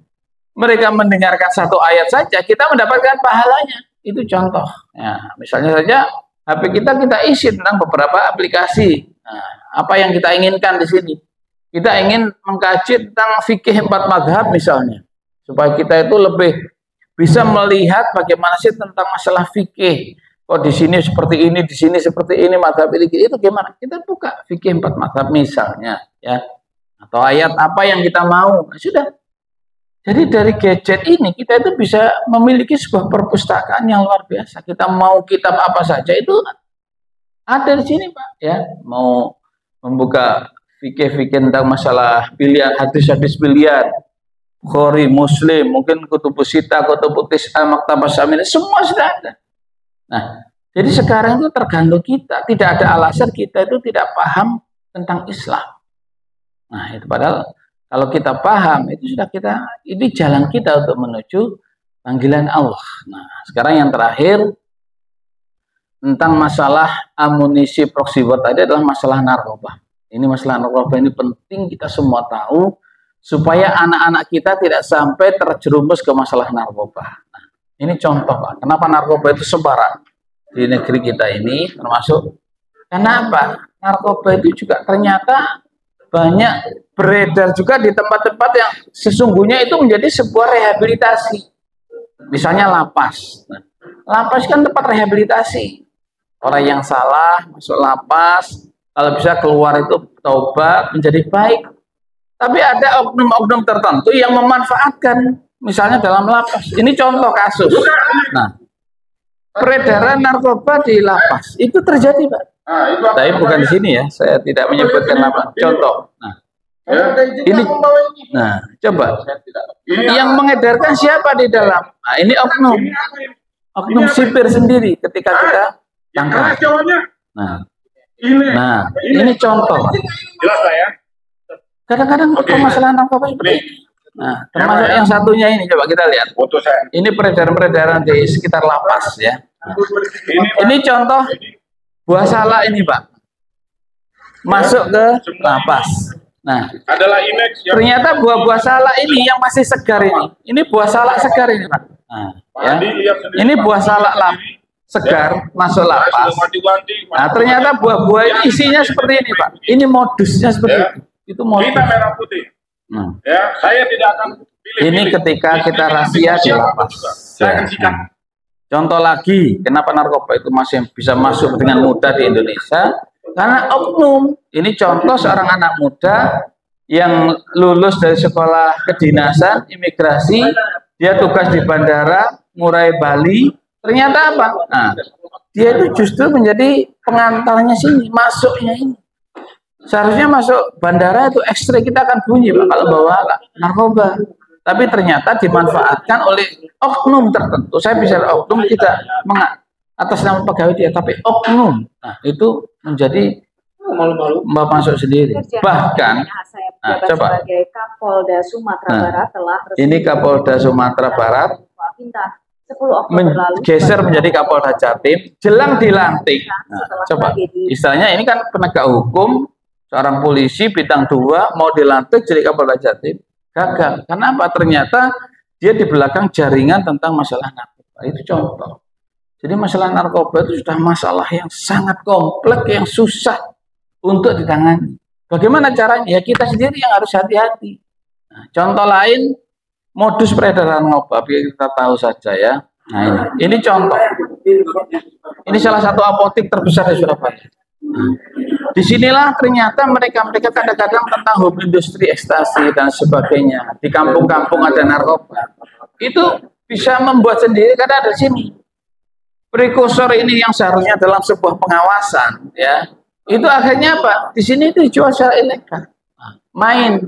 Mereka mendengarkan satu ayat saja, kita mendapatkan pahalanya. Itu contoh. Ya, misalnya saja HP kita isi tentang beberapa aplikasi. Nah, apa yang kita inginkan di sini? Kita ingin mengkaji tentang fikih 4 mazhab misalnya, supaya kita itu lebih bisa melihat bagaimana sih tentang masalah fikih. Kok di sini seperti ini, di sini seperti ini, mazhab ini itu gimana? Kita buka fikih 4 mazhab misalnya, ya. Atau ayat apa yang kita mau, nah, sudah. Jadi dari gadget ini kita itu bisa memiliki sebuah perpustakaan yang luar biasa. Kita mau kitab apa saja itu ada di sini, Pak, ya. Mau membuka fikih-fikih tentang masalah pilihan, hadis-hadis pilihan, Bukhari, Muslim, mungkin Kutubus Sittah, Kutubus Tis'ah, Maktabah Syamiliyah, semua sudah ada. Nah, jadi sekarang itu tergantung kita. Tidak ada alasan kita itu tidak paham tentang Islam. Nah, itu padahal kalau kita paham, itu sudah ini jalan kita untuk menuju panggilan Allah. Nah, sekarang yang terakhir tentang masalah amunisi proxy war tadi adalah masalah narkoba. Ini masalah narkoba ini penting kita semua tahu supaya anak-anak kita tidak sampai terjerumus ke masalah narkoba. Nah, ini contoh, Pak. Kenapa narkoba itu sebaran di negeri kita ini, termasuk kenapa narkoba itu juga ternyata banyak beredar juga di tempat-tempat yang sesungguhnya itu menjadi sebuah rehabilitasi. Misalnya lapas. Nah, lapas kan tempat rehabilitasi. Orang yang salah masuk lapas, kalau bisa keluar itu taubat menjadi baik. Tapi ada oknum-oknum tertentu yang memanfaatkan, misalnya dalam lapas. Ini contoh kasus. Nah, peredaran narkoba di lapas itu terjadi, Pak. Tapi bukan di sini ya, saya tidak menyebutkan nama. Contoh. Nah, ini, nah coba yang mengedarkan siapa di dalam? Nah, ini oknum sipir sendiri ketika kita tangkap. Nah, ini contoh. Kadang-kadang permasalahan narkoba seperti ini. Nah, termasuk yang satunya ini, coba kita lihat. Ini peredaran-peredaran di sekitar lapas ya. Nah, ini contoh buah salak ini, Pak. Masuk ke lapas. Nah, ternyata buah-buah salak ini yang masih segar ini. Ini buah salak segar ini, Pak. Nah, ya. Ini buah salak segar masuk lapas. Nah, ternyata buah-buah ini isinya seperti ini, Pak. Ini modusnya seperti itu. Itu modus. Nah, ya, saya tidak akan pilih. Ini ketika kita rahasia di lapas. Saya akan sikat. Contoh lagi, kenapa narkoba itu masih bisa masuk dengan mudah di Indonesia? Karena oknum. Ini contoh seorang anak muda yang lulus dari sekolah kedinasan, imigrasi, dia tugas di bandara, Ngurah Bali. Ternyata apa? Nah, dia itu justru menjadi pengantarnya sini, masuknya ini. Seharusnya masuk bandara itu ekstra kita akan bunyi, Pak, kalau bawa narkoba. Tapi ternyata dimanfaatkan oleh oknum tertentu. Saya bisa oknum tidak atas nama pegawai dia, tapi oknum. Nah, itu menjadi mbak masuk sendiri. Bahkan, nah, coba. Kapolda Sumatera Barat telah ini Kapolda Sumatera Barat geser menjadi Kapolda Jatim, jelang dilantik. Nah, coba, istilahnya ini kan penegak hukum, seorang polisi bintang 2 mau dilantik jadi Kapolda Jatim. Gagal. Kenapa? Ternyata dia di belakang jaringan tentang masalah narkoba. Itu contoh. Jadi masalah narkoba itu sudah masalah yang sangat kompleks, yang susah untuk ditangani. Bagaimana caranya? Ya kita sendiri yang harus hati-hati. Nah, contoh lain, modus peredaran narkoba, biar kita tahu saja ya. Nah, ini contoh. Ini salah satu apotek terbesar di Surabaya. Disinilah ternyata mereka kadang-kadang tentang hobi industri ekstasi dan sebagainya. Di kampung-kampung ada narkoba. itu bisa membuat sendiri karena ada di sini. Prekursor ini yang seharusnya dalam sebuah pengawasan, ya, itu akhirnya apa? Di sini itu dijual secara ilegal.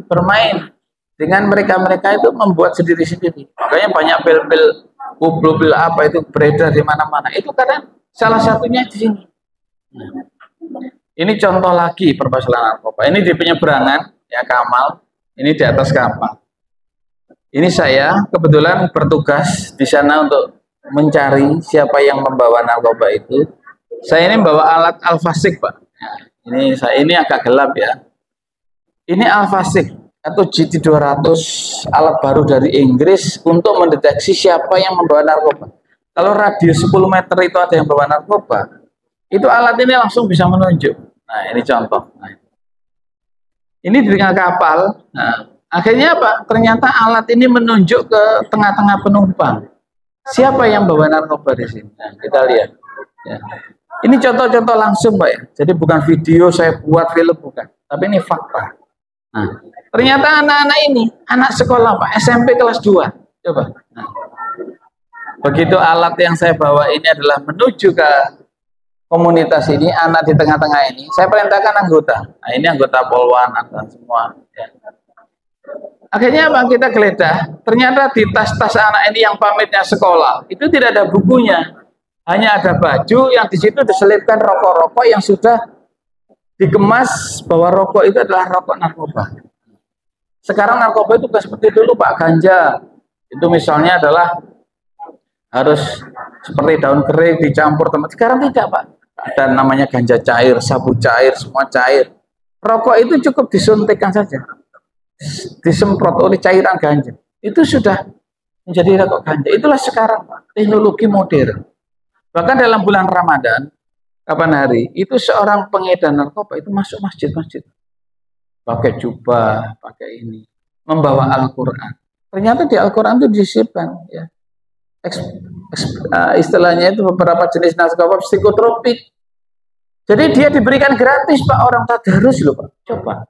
Bermain dengan mereka-mereka itu membuat sendiri-sendiri. Makanya banyak pil-pil, pil apa itu beredar di mana-mana. Itu karena salah satunya di sini. Ini contoh lagi permasalahan narkoba. Ini di penyeberangan, ya Kamal. Ini di atas kapal. Ini saya kebetulan bertugas di sana untuk mencari siapa yang membawa narkoba itu. Saya ini membawa alat alfasik, Pak. Ini agak gelap ya. Ini alfasik atau GT 200, alat baru dari Inggris untuk mendeteksi siapa yang membawa narkoba. Kalau radius 10 meter itu ada yang membawa narkoba, itu alat ini langsung bisa menunjuk. Nah, ini contoh. Nah, ini di tengah kapal. Nah, akhirnya apa? Ternyata alat ini menunjuk ke tengah-tengah penumpang. Siapa yang bawa narkoba di sini? Nah, kita lihat. Ya. Ini contoh-contoh langsung, Pak ya. Jadi bukan video saya buat film, bukan. Tapi ini fakta. Nah, ternyata anak-anak ini, anak sekolah, Pak, SMP kelas 2. Coba. Nah, begitu alat yang saya bawa ini adalah menuju ke komunitas ini, anak di tengah-tengah ini, saya perintahkan anggota. Nah, ini anggota Polwan, dan semua. Ya. Akhirnya apa? Kita geledah. Ternyata di tas-tas anak ini yang pamitnya sekolah itu tidak ada bukunya, hanya ada baju yang di situ diselipkan rokok-rokok yang sudah dikemas bahwa rokok itu adalah rokok narkoba. Sekarang narkoba itu bukan seperti dulu, Pak. Ganja itu misalnya adalah harus seperti daun kering dicampur teman. Sekarang tidak, Pak. Ada namanya ganja cair, sabu cair, semua cair. Rokok itu cukup disuntikkan saja, disemprot oleh cairan ganja, itu sudah menjadi rokok ganja. Itulah sekarang, Pak, teknologi modern. Bahkan dalam bulan Ramadan, kapan hari, itu seorang pengedar narkoba itu masuk masjid-masjid, pakai jubah, pakai ini, membawa Al-Quran. Ternyata di Al-Quran itu disipkan, ya, istilahnya itu beberapa jenis narkoba psikotropik. Jadi dia diberikan gratis, Pak, orang tadarus loh, Pak. Coba.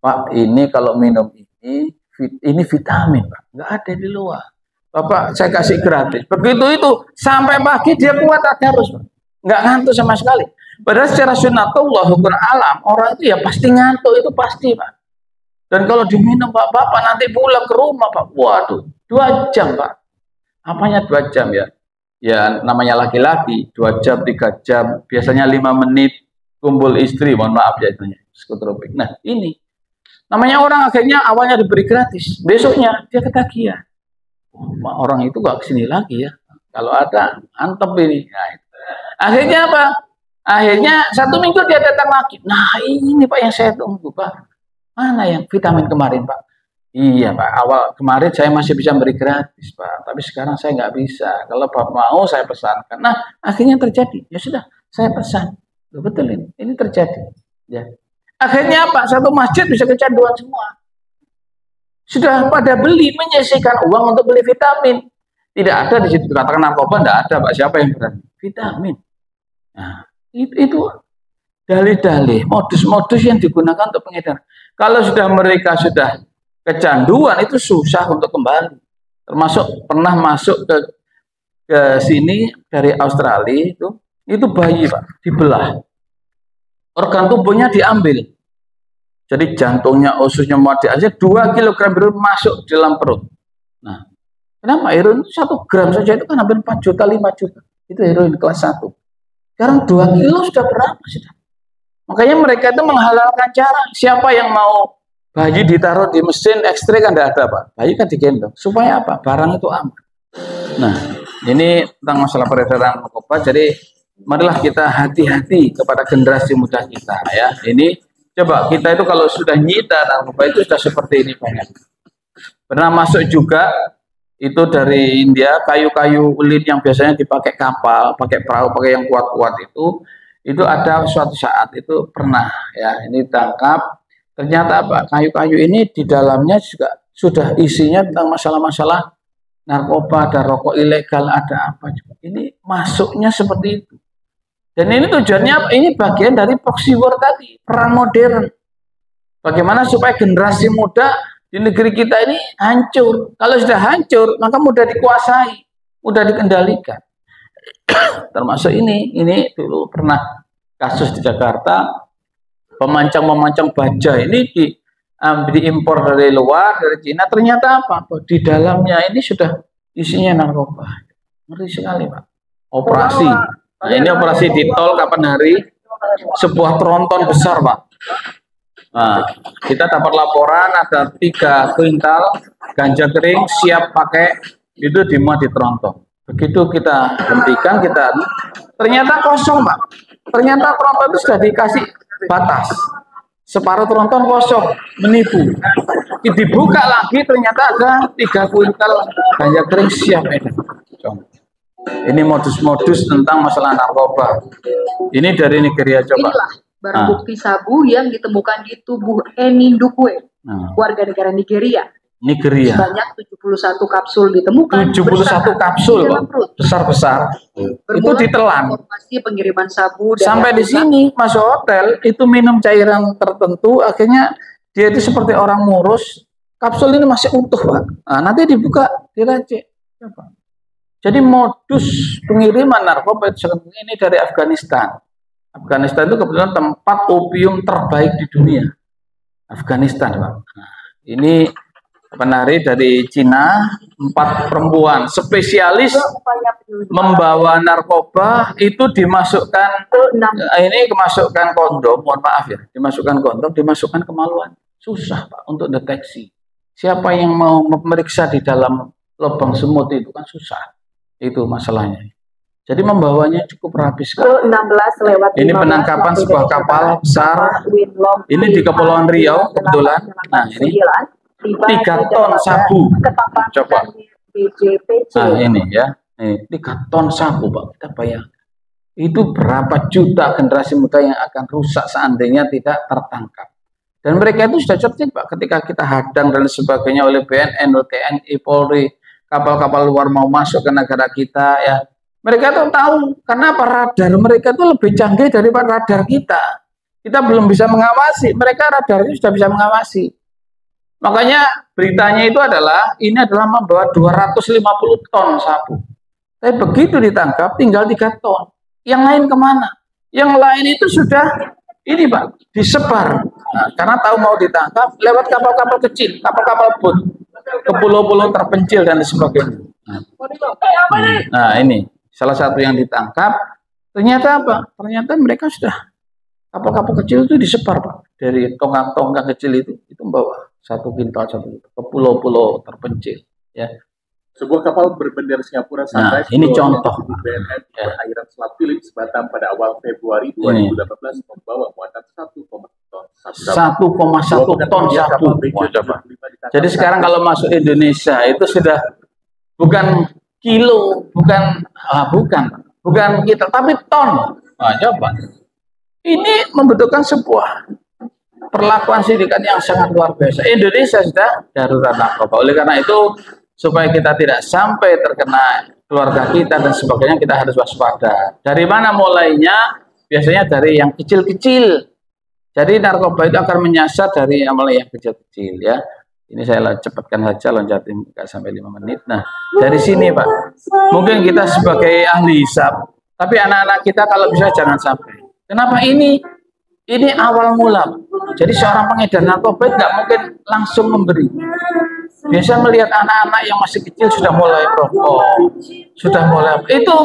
Pak, ini kalau minum ini vitamin, Pak. Nggak ada di luar. Bapak, saya kasih gratis. Begitu itu, sampai pagi dia kuat tadarus, Pak. Nggak ngantuk sama sekali. Padahal secara sunnatullah, hukum alam, orang itu ya pasti ngantuk, itu pasti, Pak. Dan kalau diminum, Pak, Bapak nanti pulang ke rumah, Pak. Waduh, 2 jam, Pak. Apanya 2 jam ya? Ya, namanya laki-laki, 2 jam, 3 jam. Biasanya 5 menit kumpul istri, mohon maaf ya, itu psikotropik. Nah, ini. Namanya orang akhirnya awalnya diberi gratis, besoknya dia ketagihan. Orang itu gak kesini lagi ya. Kalau ada, antep ini. Nah, akhirnya apa? Akhirnya 1 minggu dia datang lagi. Nah, ini Pak yang saya tunggu, Pak. Mana yang vitamin kemarin, Pak? Iya, Pak. Awal kemarin saya masih bisa beri gratis, Pak. Tapi sekarang saya nggak bisa. Kalau Pak mau, saya pesankan. Nah, akhirnya terjadi. Ya sudah, saya pesan. Loh, betul ini. Ini terjadi. Ya. Akhirnya apa? Satu masjid bisa kecanduan semua. Sudah pada beli, menyisihkan uang untuk beli vitamin. Tidak ada di situ katakan narkoba, tidak ada, Pak. Siapa yang berani? Vitamin. Nah, itu dalih-dalih, modus-modus yang digunakan untuk pengedaran. Kalau sudah mereka sudah kecanduan, itu susah untuk kembali. Termasuk pernah masuk ke sini dari Australia, itu bayi, Pak, dibelah. Organ tubuhnya diambil. Jadi jantungnya, ususnya mau diambil, 2 kilogram heroin masuk di dalam perut. Nah, kenapa heroin 1 gram saja itu kan hampir 4 juta, 5 juta. Itu heroin kelas 1. Sekarang 2 kilo sudah berapa sudah? Makanya mereka itu menghalalkan cara. Siapa yang mau bayi ditaruh di mesin X-ray kan tidak ada, Pak. Bayi kan digendong. Supaya apa? Barang itu aman. Nah, ini tentang masalah peredaran narkoba. Jadi marilah kita hati-hati kepada generasi muda kita, ya. Ini coba kita itu kalau sudah nyita narkoba itu sudah seperti ini banyak. Pernah masuk juga itu dari India, kayu-kayu ulin yang biasanya dipakai kapal, pakai perahu, pakai yang kuat-kuat itu ada suatu saat itu pernah, ya, ini tangkap. Ternyata apa? Kayu-kayu ini di dalamnya juga sudah isinya tentang masalah-masalah narkoba, ada rokok ilegal, ada apa juga. Ini masuknya seperti itu. Dan ini tujuannya apa? Ini bagian dari proxy war tadi, perang modern. Bagaimana supaya generasi muda di negeri kita ini hancur. Kalau sudah hancur, maka mudah dikuasai, mudah dikendalikan. Termasuk ini dulu pernah kasus di Jakarta, pemancang baja ini diimpor dari luar, dari Cina. Ternyata apa? Di dalamnya ini sudah isinya narkoba. Ngeri sekali, Pak. Operasi. Nah, ini operasi di tol kapan hari? Sebuah tronton besar, Pak. Nah, kita dapat laporan ada 3 kuintal ganja kering siap pakai, itu dimuat di tronton. Begitu kita hentikan, ternyata kosong, Pak. Ternyata tronton itu sudah dikasih batas. Separuh tronton kosong, menipu. Dibuka lagi, ternyata ada 3 kuintal ganja kering siap edar. Ini modus-modus tentang masalah narkoba. Ini dari Nigeria, coba. Inilah barang bukti sabu yang ditemukan di tubuh Eni Ndukwe, warga negara Nigeria. Sebanyak 71 kapsul ditemukan. 71 kapsul, besar-besar. Itu ditelan. Informasi pengiriman sabu. Sampai di sini masuk hotel, itu minum cairan tertentu, akhirnya dia itu seperti orang ngurus. Kapsul ini masih utuh, Pak. Nah, nanti dibuka, diracik. Jadi modus pengiriman narkoba itu ini dari Afghanistan. Afghanistan itu kebetulan tempat opium terbaik di dunia. Afghanistan, Pak. Nah, ini penari dari Cina, 4 perempuan spesialis membawa narkoba, itu dimasukkan kondom, mohon maaf ya, dimasukkan kondom, dimasukkan kemaluan. Susah, Pak, untuk deteksi. Siapa yang mau memeriksa di dalam lubang semut itu kan susah. Itu masalahnya. Jadi membawanya cukup rapi sekali. Ini penangkapan sebuah kapal besar. Ini di Kepulauan Riau kebetulan. Nah, ini 3 ton sabu. Coba. Nah, ini ya. 3 ton sabu, Pak. Kita bayangkan. Itu berapa juta generasi muda yang akan rusak seandainya tidak tertangkap. Dan mereka itu sudah cerdik, Pak. Ketika kita hadang dan sebagainya oleh BNN, TNI, Polri, kapal-kapal luar mau masuk ke negara kita, ya. Mereka tuh tahu, karena apa? Radar mereka tuh lebih canggih daripada radar kita. Kita belum bisa mengawasi, mereka radarnya sudah bisa mengawasi. Makanya beritanya itu ini adalah membawa 250 ton sabu. Tapi begitu ditangkap, tinggal 3 ton. Yang lain kemana? Yang lain itu sudah, ini Pak, disebar. Nah, karena tahu mau ditangkap, lewat kapal-kapal kecil, kapal-kapal boat, ke pulau-pulau terpencil dan sebagainya. Nah, ini salah satu yang ditangkap. Ternyata apa? Ternyata mereka sudah kapal-kapal kecil itu disebar, Pak, dari tongkang-tongkang kecil itu membawa 1 kintal ke pulau-pulau terpencil. Ya. Sebuah kapal berbendera Singapura Sunrise. Nah, ini contoh. BNN perairan Selat Philips Batam pada awal Februari 2018 membawa muatan 1,1 ton sabu. 1,1 ton sabu. Jadi sekarang kalau masuk Indonesia itu sudah bukan kilo, bukan kita, tapi ton. Nah, coba. Ini membutuhkan sebuah perlakuan sindikat yang sangat luar biasa. Indonesia sudah darurat narkoba. Oleh karena itu, supaya kita tidak sampai terkena keluarga kita dan sebagainya, kita harus waspada. Dari mana mulainya? Biasanya dari yang kecil-kecil. Jadi narkoba itu akan menyasar dari mulai yang kecil-kecil, ya. Ini saya cepatkan saja, loncatin nggak sampai 5 menit. Nah, dari sini Pak, mungkin kita sebagai ahli hisab, tapi anak-anak kita kalau bisa jangan sampai. Kenapa ini? Ini awal mula. Jadi seorang pengedar narkoba nggak mungkin langsung memberi. Biasa melihat anak-anak yang masih kecil sudah mulai rokok, sudah mulai itu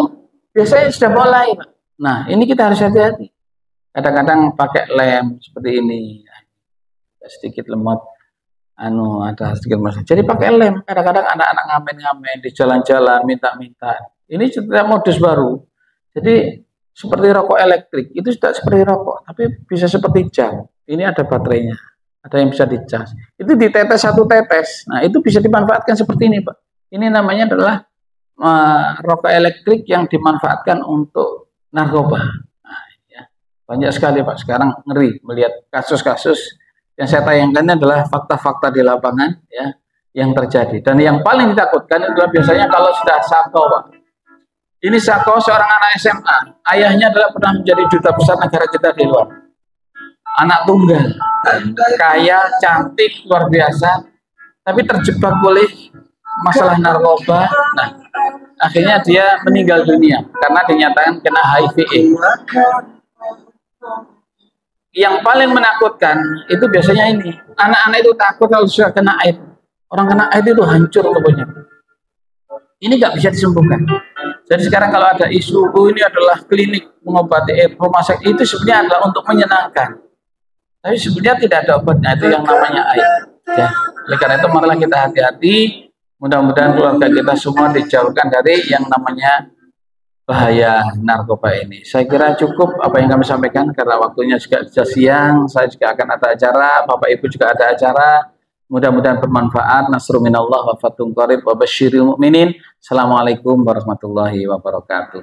biasanya sudah mulai. Nah, ini kita harus hati-hati. Kadang-kadang pakai lem seperti ini, sedikit lemot, ada sedikit masalah. Jadi pakai lem. Kadang-kadang anak-anak ngamen-ngamen di jalan-jalan minta-minta. Ini setiap modus baru. Jadi seperti rokok elektrik itu tidak seperti rokok, tapi bisa seperti jam. Ini ada baterainya. Ada yang bisa dicas. Itu ditetes 1 tetes. Nah, itu bisa dimanfaatkan seperti ini, Pak. Ini namanya adalah rokok elektrik yang dimanfaatkan untuk narkoba. Nah, ya. Banyak sekali, Pak. Sekarang ngeri melihat kasus-kasus yang saya tayangkan adalah fakta-fakta di lapangan, ya, yang terjadi. Dan yang paling ditakutkan adalah biasanya kalau sudah sako, Pak. Ini sako seorang anak SMA. Ayahnya adalah pernah menjadi duta besar negara kita di luar. Anak tunggal, kaya, cantik, luar biasa. tapi terjebak oleh masalah narkoba. Nah, akhirnya dia meninggal dunia karena dinyatakan kena HIV/AIDS. Yang paling menakutkan itu biasanya ini, anak-anak itu takut kalau sudah kena AIDS. Orang kena AIDS itu hancur tubuhnya. Ini nggak bisa disembuhkan. Jadi sekarang kalau ada isu, ini adalah klinik mengobati AIDS, rumah sakit, itu sebenarnya adalah untuk menyenangkan. Tapi sebenarnya tidak ada obatnya, itu yang namanya AIDS. Ya, oleh karena itu marilah kita hati-hati. Mudah-mudahan keluarga kita semua dijauhkan dari yang namanya bahaya narkoba ini. Saya kira cukup apa yang kami sampaikan karena waktunya juga sudah siang. Saya juga akan ada acara, Bapak Ibu juga ada acara. Mudah-mudahan bermanfaat. Nasrun minallah wa fathun qarib wa basyiril mu'minin. Assalamualaikum warahmatullahi wabarakatuh.